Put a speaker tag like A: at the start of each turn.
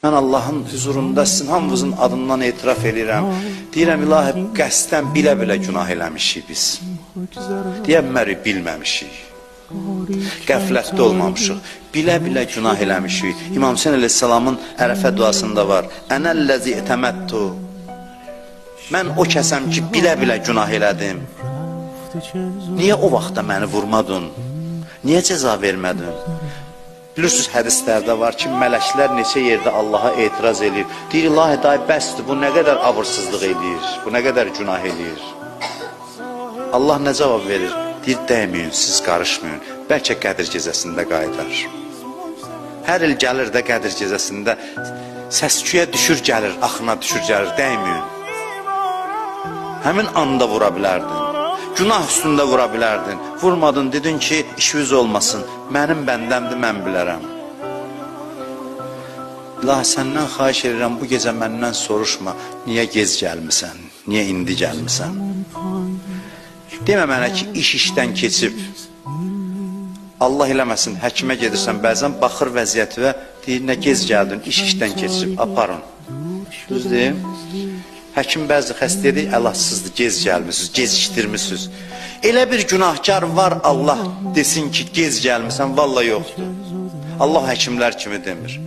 A: Mən Allahın huzurunda sizin hamınızın adından etiraf edirəm. Deyirəm, ilahi, qəsdən bilə-bilə günah eləmişik biz. Deyəmərik, bilməmişik. Qəflətdə olmamışıq. Bilə-bilə günah eləmişik. İmam Hüseyin əleyhissalamın Ərəfə duasında var. Ənəlləzi etəməttu. Mən o kəsəm ki, bilə-bilə günah elədim. Niyə o vaxtda məni vurmadın? Niyə cəza vermədin? Bilirsiniz, hədislərdə var ki, mələklər neçə yerdə Allaha etiraz edir. Deyir, ilahi, dahi, bəsdir, bu nə qədər abırsızlıq edir, bu nə qədər günah edir. Allah nə cavab verir? Deyir, dəyməyin, siz qarışmayın, bəlkə Qədir gecəsində qayıdar. Hər il gəlir də Qədir gecəsində, səsküyə düşür gəlir, axına düşür gəlir, dəyməyin. Həmin anda vura bilərdin. Günah üstündə vura bilərdin. Vurmadın, dedin ki, işiniz olmasın. Mənim bəndəmdir, mən bilərəm. İlahi, səndən xahiş edirəm, bu gecə məndən soruşma. Niyə gec gəlmisən? Niyə indi gəlmisən? Demə mənə ki, iş işdən keçib. Allah eləməsin, həkimə gedirsən, bəzən baxır vəziyyətivə, deyir, nə gec gəldin, iş işdən keçib, aparın. Düzdür? Həkim bəzi xəstə edir, əlacsızdır, gec gəlmişsiniz, gecikdirmişsiniz. Elə bir günahkar var, Allah desin ki, gec gəlmişsən, valla yoxdur. Allah həkimlər kimi demir.